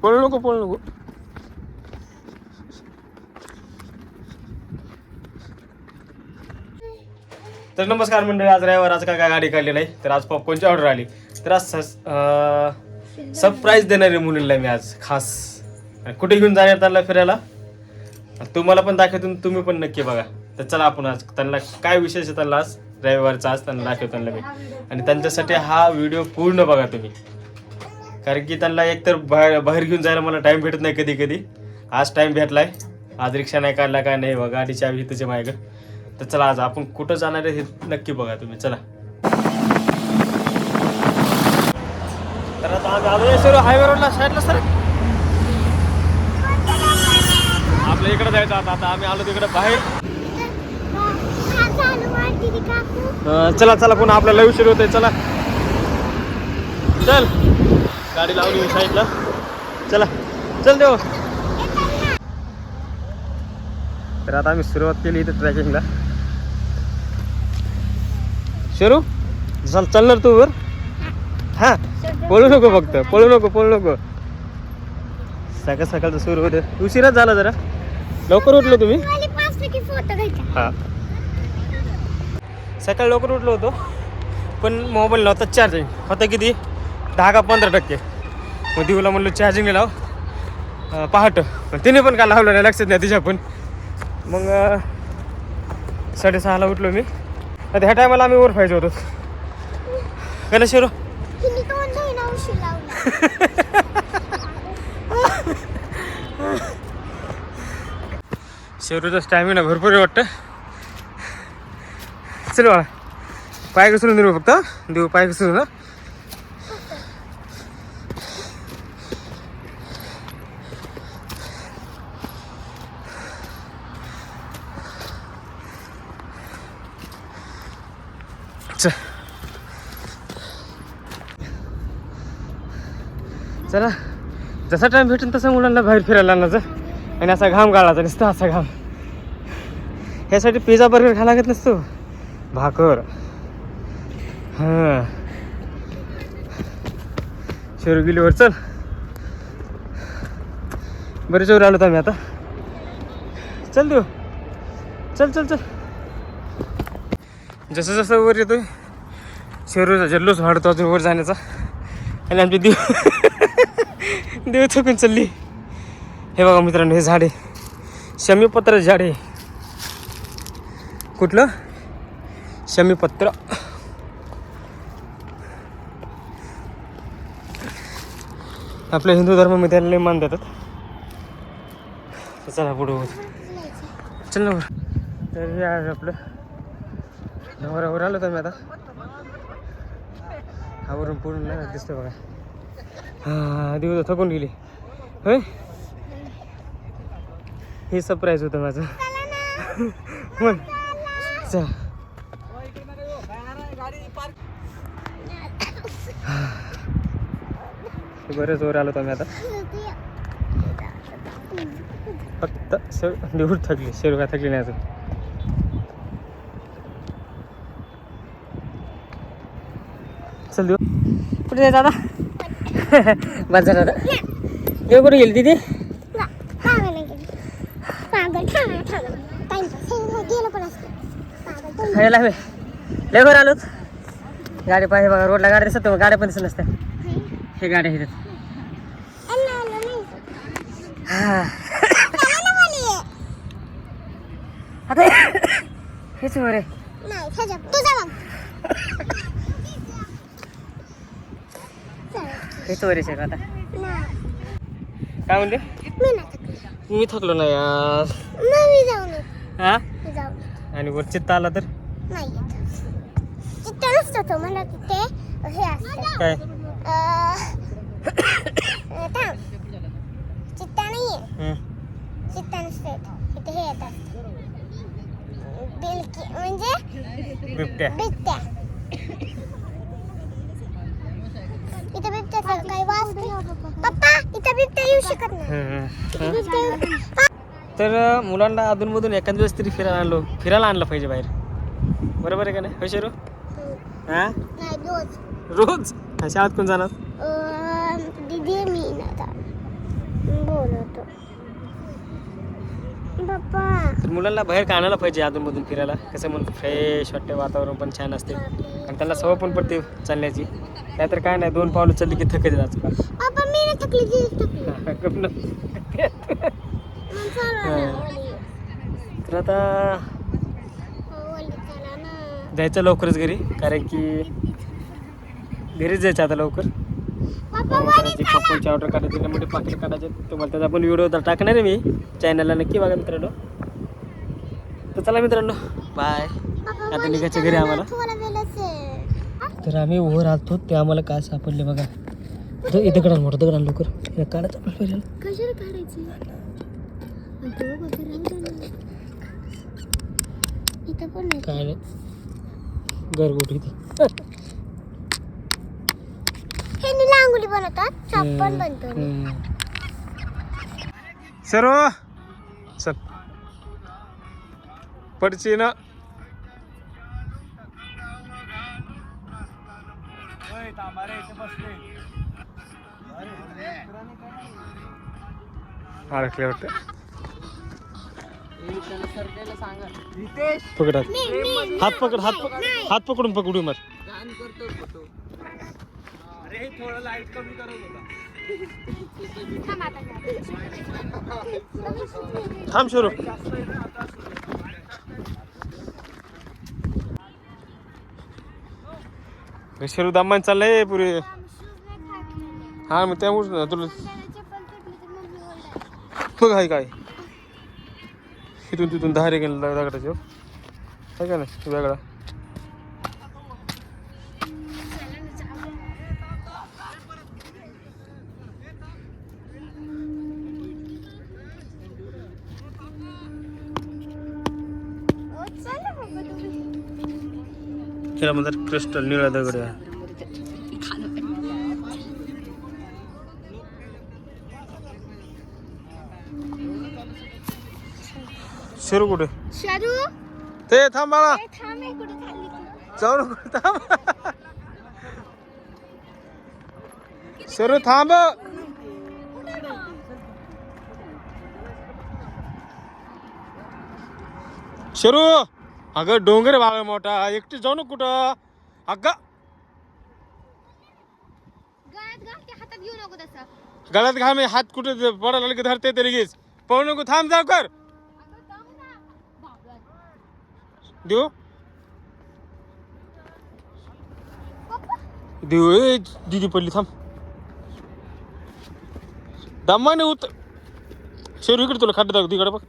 पळू नको. तर नमस्कार मंडळी, आज रविवार, आज काय गाडी काढली नाही, तर आज पॉपकॉर्नची ऑर्डर आली. तर आज सरप्राईज देणार आहे मुलींना मी आज खास. कुठे घेऊन जाणार त्यांना फिरायला, तुम्हाला पण दाखवतो, तुम्ही पण नक्की बघा. तर चला आपण आज त्यांना काय विशेष आहे, त्यांना आज रविवारचा आज त्यांना दाखवतो त्यांना मी. आणि त्यांच्यासाठी हा व्हिडिओ पूर्ण बघा तुम्ही, कारण की त्यांना एकतर बाहेर घेऊन जायला मला टाइम भेटत नाही कधी कधी. आज टाइम भेटलाय, आज रिक्षा नाही काढला काय नाही बघा, गाडीची आवी तुझ्या मायग. तर चला आज आपण कुठं जाणार आहे हे नक्की बघा तुम्ही. चला तर आता आम्ही आलो सर हायवे रोडला साईडला. सर आपल्या इकडे जायचं आता आम्ही आलो तिकडे बाहेर. चला पुन्हा आपल्याला उशीर होतोय. चला चल, गाडी लावली साईडला. चल देव. तर आता आम्ही सुरुवात केली इथे ट्रॅकिंगला. शरू चालणार तू वर? हा, पळू नको फक्त, पळू नको. सकाळचं सुरू होते, उशिराच झाला जरा. लवकर उठलो तुम्ही? हा, सकाळी लवकर उठलो होतो, पण मोबाईल नव्हता चार्जिंग. होता किती 10 का 15%. मग दिवला म्हणलो चार्जिंग लाव पहाट, पण तिने पण काय लावलं नाही, लक्षात नाही तिच्या पण. मग 6:30ला उठलो मी. आता ह्या टायमाला आम्ही वर पाहिजे होतो. गेला शेरू. शेरूचा स्टॅमिना भरपूर आहे वाटतं. चल बाळा, पाय घसरून देऊ फक्त. देऊ पाय घसरून ना. चला, जसा टाइम भेटेल तसं मुलांना बाहेर फिरायला आणायचं. आणि असा घाम गाळायचा नसतं, असा घाम. ह्यासाठी पिझ्झा बर्गर खायला लागत नसतो, भाकर. हां, शेरू गेलीवर. चल बरेच वर आलो आम्ही आता. चल देऊ, चल. जसं वर येतोय शेरूचा जल्लोष वाढतो अजून वर जाण्याचा. आणि आमची देव थकून चालली. हे बघा मित्रांनो, हे झाड आहे शमीपत्र झाड आहे. कुठलं शमीपत्र? आपल्या हिंदू धर्मामध्ये लय मान देतात. चला पुढं चल ना. तर हे आहे आपलं डोंगरावर आलो तर मी आता. आवरून पूर्ण नाही दिसतं बघा. हा, दिवस थकून गेली होय. हे सरप्राईज होतं माझं. मग चल. बरेच वर आलो आम्ही आता. फक्त देऊर थकली, शेरू काय थकली नाही अजून. चल देऊ. कुठे जायचं आता? बस झालं आता. देव कुठे गेली तिथे? लय आलोच. गाडी पाहिजे बघा, रोडला गाडी दिसत, गाड्या पण दिसत नसत्या. हे गाड्या आहेत. आता हेच वर आहे. हेच वर आहे आता. काय म्हणते? मी थकलो नाही यार. हा, आणि वर चित्ता आला तर मला तिथे हे असतं काय? चित्ता नाहीये, चित्ता नसतं इथे. हे येतात बिलकी, म्हणजे बिबट्या. इथे बिबट्याचा काही वास नाही. पप्पा, इथे बिबट्या येऊ शकत नाही. तर मुलांना अधूनमधून एखाद दिवस तरी फिरायला आणलं पाहिजे बाहेर. बरोबर आहे का नाही हो शेरू? हा, रोज शाळेत कोण जाणार? दीदी मी बोलतो पप्पा. तर मुलांना बाहेर काढायला पाहिजे अधूनमधून फिरायला, कसं म्हणून फ्रेश वाटते, वातावरण पण छान असते आणि त्यांना सवय पण पडते चालण्याची. नाहीतर काय नाही, 2 पावलं चालली की थकत आजकाल. पप्पा मी नाही थकली तर आता जायचं लवकरच घरी, कारण की घरीच जायचं आता लवकर. पप्पूची ऑर्डर काढायची, मोठे पाकिट काढायचे, तुम्हाला त्याचा पण व्हिडिओ टाकणार आहे मी चॅनलला, नक्की बघा मित्रांनो. तर चला मित्रांनो, बाय. आता निघायचं घरी आम्हाला. तर आम्ही वर आलतो, ते आम्हाला काय सापडले बघा. इथं कडा मोठं दगड लवकर काढायचं आपल्याला. कशाला काढायचं इथं पण नाही. काय नाही, घरगुटी इथे. हे लांगुली बनवतात, चाप पण बनतो. सर्व चल पडची ना. अडकले वाटतं. पकड हात पकड, हात पकडून पकडू मग. थांब सुरू. शेरू दामान चाललंय पुरे. हा मग त्यामुळे तुला बघ आहे काय, इथून तिथून धारे गेलं दगडाचे आहे का नाही वेगळा. त्याला म्हणतात क्रिस्टल, निळा दगड आहे. शेरू कुठे? शरू ते थांब बाळा, थांब, कुठे चालली तू? जाऊ नको, थांब. शेरू थांब. शेरू अगं डोंगर बाळ मोठा, एकटी जाऊ नको कुठं. अगं हातात घेऊ नको तसा. गळ्यात घाल, मी हात कुठे पडायला की धरते तरी घेस. पळू नको, थांब, जाऊ कर देऊ देऊ. ए दीदी पडली, थांब. दमाने उत. शेरू इकडे तुला खड्डा दाखव, तिकडे बघ.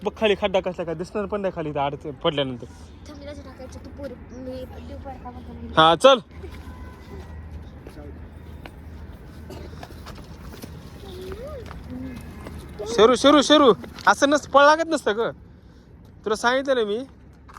बघ खाली खड्डा कसला काय दिसणार पण नाही खाली पडल्यानंतर. हा चल. शेरू शेरू शेरू असं नसतं, पळ लागत नसतं ग. तुला सांगितलं ना मी,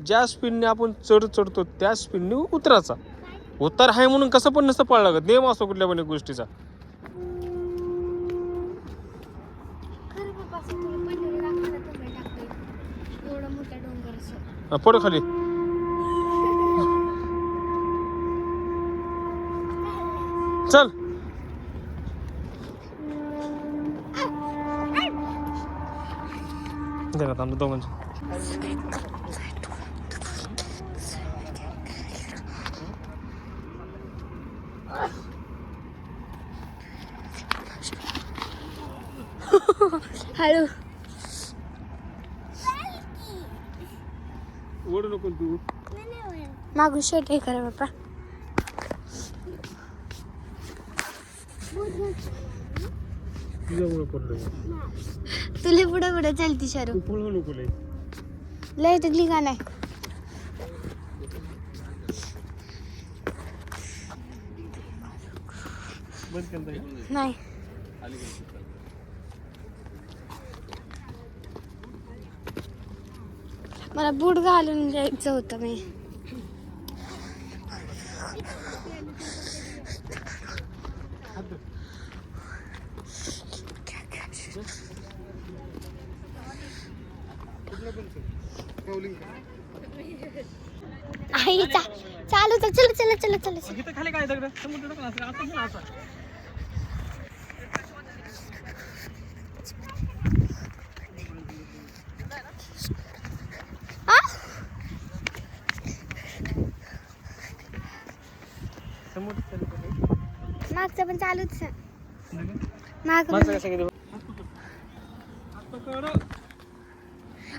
ज्या स्पीडने आपण चढतो त्या स्पीडने उतरायचा. उतार आहे म्हणून कसं पण नसतं पळ लागत, नियम असतो कुठल्या पण गोष्टीचा. पड खाली. चल जरा थांब दोघांचं. हळू ओढू नको तू. मागून शेट हे करा बाप्पा. तुझ्यामुळे पडलो. तुला पुढे पुढे चलती शरू. तू पळू नको लय. लय तिथली का नाही. बंद केलं का? नाही मला बूट घालून जायचं होतं मी. आई चालू तर चल चल चल चल चल. इथं खाली काय दगड समुद्र टाकला असं, आता गेला असा. मागचं पण चालूच आहे. माग मागचं काय सांगितलं?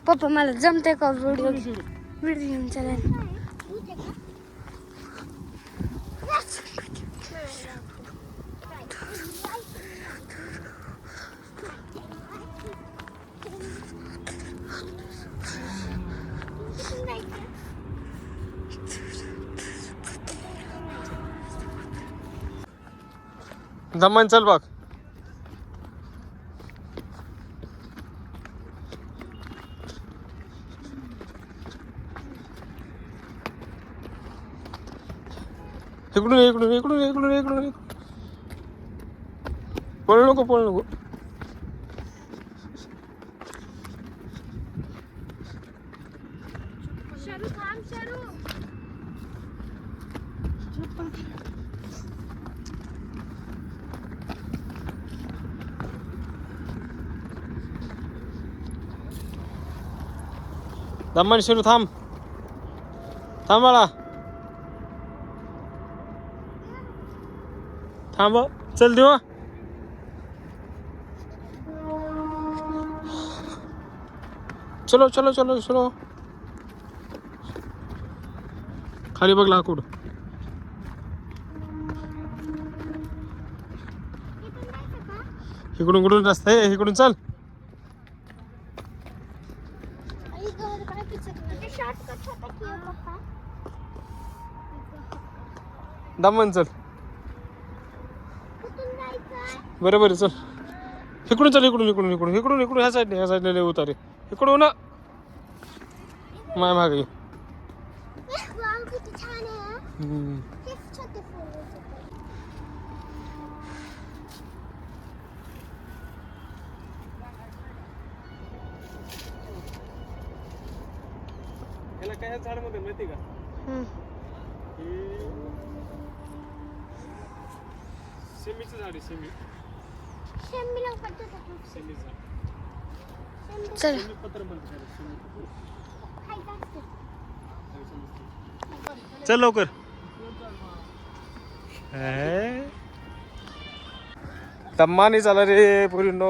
पप्पा मला जमते का व्हिडिओ घेऊन चालेल. दमन चल बघ. इकडून इकडून इकडून इकडून इकडून पळू नको पळू नको. दमन शिरू थांब थांब बाळा थांब चल देऊ. चलो चलो चलो चलो खाली बघ लाकूड. इकडून कुठून रस्ता आहे इकडून चल. दमन चल बरोबर चल. इकडून चल इकडून इकडून इकडून इकडून इकडून ह्या साईडने उतारे इकडून ना माय मागे. याला काय झाड मध्ये माहिती का? सेमीचं झाड आहे सेमी. चल चल लवकर. दम्मानी झाला रे पुरीनो.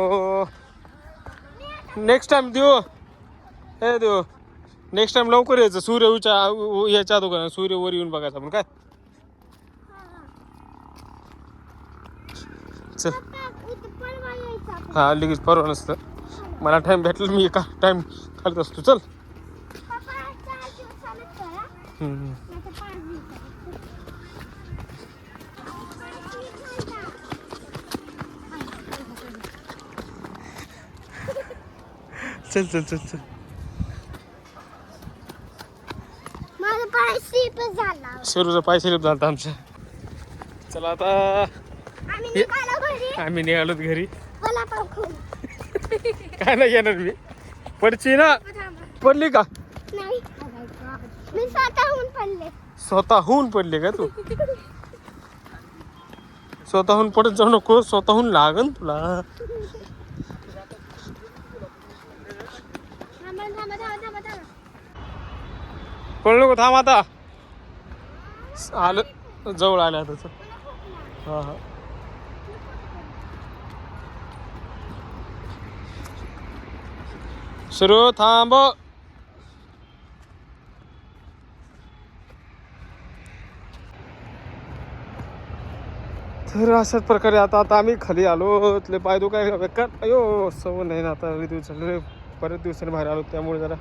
नेक्स्ट टाइम देऊ हे देऊ. नेक्स्ट टाइम लवकर यायचं. सूर्य याच्या दुकानात सूर्य वर येऊन बघायचं आपण काय. चल हा लगेच परवा नसतं. मला टाइम भेटला मी का टाइम काढत असतो. चल चल चल चल चल. माझा पाय स्लिप झाला. शेरूचा पाय स्लिप झाला आमच्या. चला आता आम्ही निघालोत घरी. काय नाही येणार मी. पडची ना पडली का? नाही मी स्वतःहून पडले. स्वतःहून पडले का तू? स्वतःहून पडत जाऊ नको. स्वतःहून लागन तुला. पळू नको थांब आता. आलं जवळ आलं आता. हा हा सुरू थांब. तर अशाच प्रकारे आता आम्ही खाली आलो. पाय दो काय बेकार. अयो सवय नाही ना आता. दिवस बरेच दिवसांनी बाहेर आलो त्यामुळे जरा